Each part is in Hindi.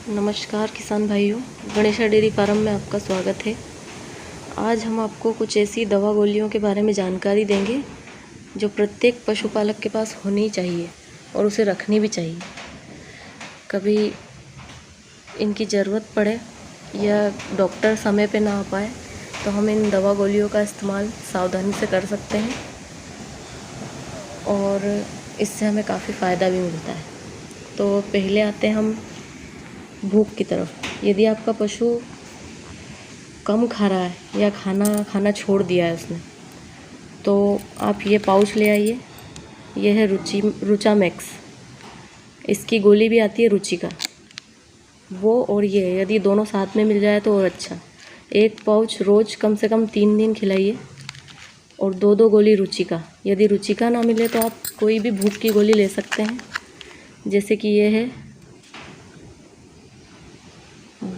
नमस्कार किसान भाइयों, गणेशा डेयरी फार्म में आपका स्वागत है। आज हम आपको कुछ ऐसी दवा गोलियों के बारे में जानकारी देंगे जो प्रत्येक पशुपालक के पास होनी चाहिए और उसे रखनी भी चाहिए। कभी इनकी ज़रूरत पड़े या डॉक्टर समय पे ना आ पाए तो हम इन दवा गोलियों का इस्तेमाल सावधानी से कर सकते हैं और इससे हमें काफ़ी फ़ायदा भी मिलता है। तो पहले आते हैं हम भूख की तरफ। यदि आपका पशु कम खा रहा है या खाना खाना छोड़ दिया है उसने, तो आप ये पाउच ले आइए। यह है रुचा मैक्स। इसकी गोली भी आती है रुचि का, वो और ये यदि दोनों साथ में मिल जाए तो और अच्छा। एक पाउच रोज़ कम से कम 3 दिन खिलाइए और 2-2 गोली रुचि का। यदि रुचि का ना मिले तो आप कोई भी भूख की गोली ले सकते हैं, जैसे कि ये है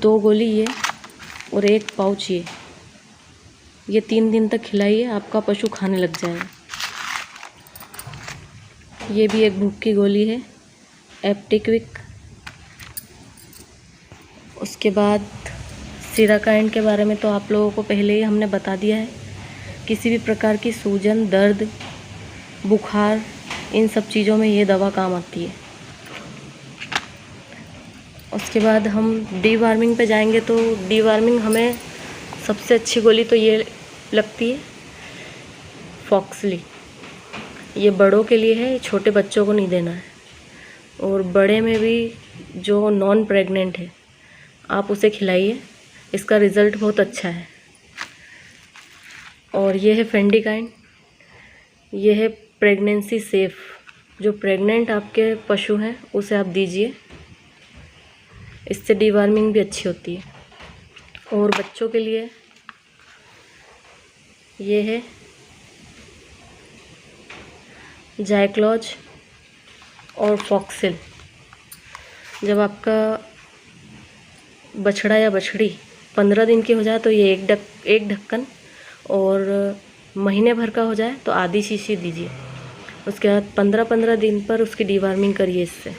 2 गोली ये और 1 पाउच ये 3 दिन तक खिलाइए, आपका पशु खाने लग जाएगा। ये भी एक भूख की गोली है, एप्टिक्विक। उसके बाद सिराकाइंड के बारे में तो आप लोगों को पहले ही हमने बता दिया है। किसी भी प्रकार की सूजन, दर्द, बुखार, इन सब चीज़ों में ये दवा काम आती है। उसके बाद हम डीवार्मिंग पे जाएंगे तो डीवार्मिंग हमें सबसे अच्छी गोली तो ये लगती है, फॉक्सली। ये बड़ों के लिए है, छोटे बच्चों को नहीं देना है। और बड़े में भी जो नॉन प्रेग्नेंट है आप उसे खिलाइए, इसका रिज़ल्ट बहुत अच्छा है। और ये है फेंडिकाइंड। ये है प्रेगनेंसी सेफ़। जो प्रेग्नेंट आपके पशु हैं उसे आप दीजिए, इससे डीवार्मिंग भी अच्छी होती है। और बच्चों के लिए ये है जायक्लॉज और फॉक्सिल। जब आपका बछड़ा या बछड़ी 15 दिन की हो जाए तो ये एक ढक्कन, और महीने भर का हो जाए तो आधी शीशी दीजिए। उसके बाद 15-15 दिन पर उसकी डीवार्मिंग करिए इससे।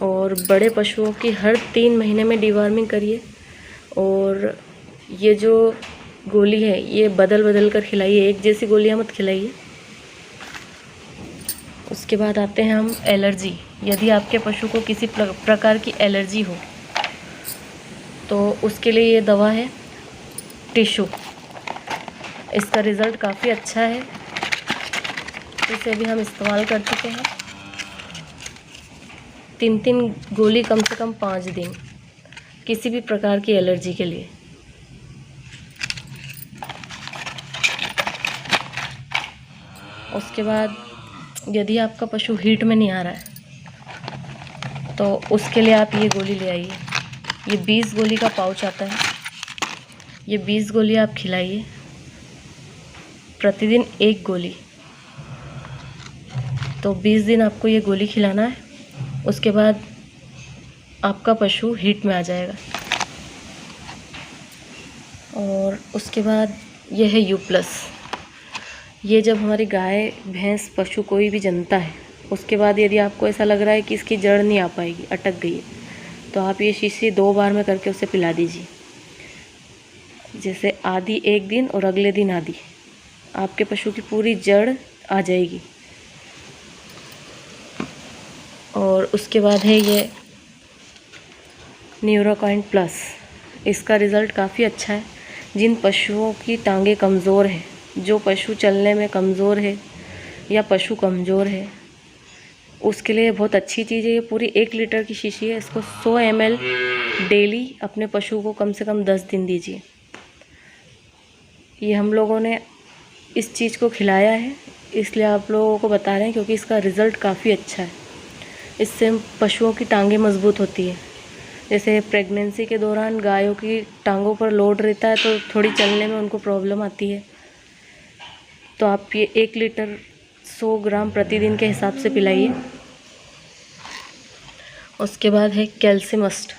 और बड़े पशुओं की हर 3 महीने में डीवार्मिंग करिए। और ये जो गोली है ये बदल बदल कर खिलाइए, एक जैसी गोलियां मत खिलाइए। उसके बाद आते हैं हम एलर्जी। यदि आपके पशु को किसी प्रकार की एलर्जी हो तो उसके लिए ये दवा है टिशू। इसका रिज़ल्ट काफ़ी अच्छा है, इसे भी हम इस्तेमाल कर चुके हैं। 3-3 गोली कम से कम 5 दिन, किसी भी प्रकार की एलर्जी के लिए। उसके बाद यदि आपका पशु हीट में नहीं आ रहा है तो उसके लिए आप ये गोली ले आइए। ये 20 गोली का पाउच आता है। ये 20 गोली आप खिलाइए, प्रतिदिन 1 गोली। तो 20 दिन आपको ये गोली खिलाना है। उसके बाद आपका पशु हीट में आ जाएगा। और उसके बाद ये है U+। ये जब हमारी गाय, भैंस, पशु कोई भी जन्मता है उसके बाद यदि आपको ऐसा लग रहा है कि इसकी जड़ नहीं आ पाएगी, अटक गई है, तो आप ये शीशी 2 बार में करके उसे पिला दीजिए। जैसे आधी एक दिन और अगले दिन आधी, आपके पशु की पूरी जड़ आ जाएगी। और उसके बाद है ये न्यूरोकाइंड प्लस। इसका रिज़ल्ट काफ़ी अच्छा है। जिन पशुओं की टांगें कमज़ोर हैं, जो पशु चलने में कमज़ोर है या पशु कमज़ोर है, उसके लिए बहुत अच्छी चीज़ है। ये पूरी 1 लीटर की शीशी है। इसको 100 ml डेली अपने पशु को कम से कम 10 दिन दीजिए। ये हम लोगों ने इस चीज़ को खिलाया है, इसलिए आप लोगों को बता रहे हैं, क्योंकि इसका रिज़ल्ट काफ़ी अच्छा है। इससे पशुओं की टांगें मजबूत होती है। जैसे प्रेगनेंसी के दौरान गायों की टांगों पर लोड रहता है तो थोड़ी चलने में उनको प्रॉब्लम आती है। तो आप ये 1 लीटर 100 ग्राम प्रतिदिन के हिसाब से पिलाइए। उसके बाद है कैल्सीमस्ट।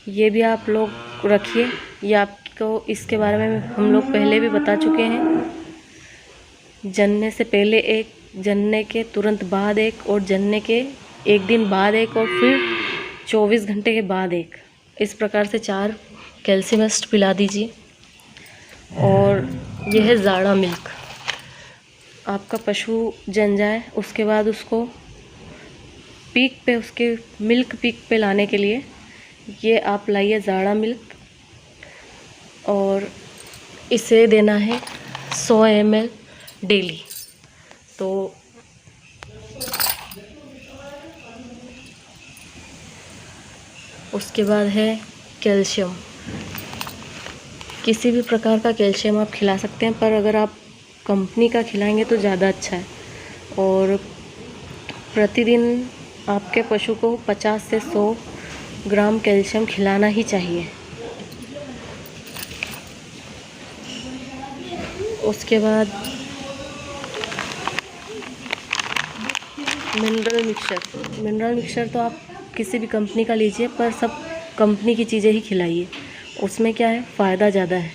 ये भी आप लोग रखिए। ये आपको इसके बारे में हम लोग पहले भी बता चुके हैं। जनने से पहले 1, जनने के तुरंत बाद 1 और जनने के एक दिन बाद एक और फिर 24 घंटे के बाद एक, इस प्रकार से 4 कैल्शियमिस्ट पिला दीजिए। और यह है जाड़ा मिल्क। आपका पशु जन जाए उसके बाद उसको पीक पे, उसके मिल्क पीक पे लाने के लिए ये आप लाइए जाड़ा मिल्क। और इसे देना है 100 ml डेली। तो उसके बाद है कैल्शियम। किसी भी प्रकार का कैल्शियम आप खिला सकते हैं, पर अगर आप कंपनी का खिलाएंगे तो ज़्यादा अच्छा है। और प्रतिदिन आपके पशु को 50 से 100 ग्राम कैल्शियम खिलाना ही चाहिए। उसके बाद मिनरल मिक्सचर तो आप किसी भी कंपनी का लीजिए, पर सब कंपनी की चीज़ें ही खिलाइए। उसमें क्या है, फ़ायदा ज़्यादा है,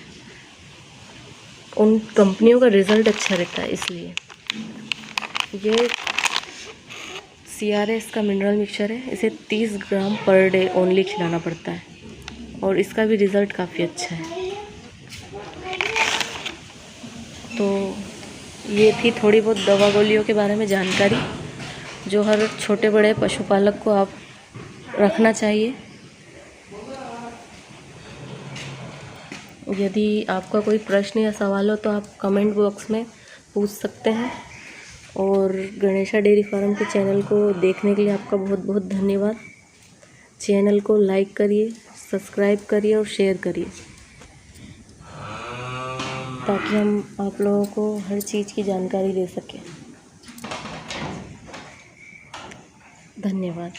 उन कंपनियों का रिज़ल्ट अच्छा रहता है। इसलिए ये CRS का मिनरल मिक्सचर है, इसे 30 ग्राम पर डे ओनली खिलाना पड़ता है और इसका भी रिज़ल्ट काफ़ी अच्छा है। तो ये थी थोड़ी बहुत दवा गोलियों के बारे में जानकारी, जो हर छोटे बड़े पशुपालक को आप रखना चाहिए। यदि आपका कोई प्रश्न या सवाल हो तो आप कमेंट बॉक्स में पूछ सकते हैं। और गणेशा डेयरी फार्म के चैनल को देखने के लिए आपका बहुत बहुत धन्यवाद। चैनल को लाइक करिए, सब्सक्राइब करिए और शेयर करिए, ताकि हम आप लोगों को हर चीज़ की जानकारी दे सकें। धन्यवाद।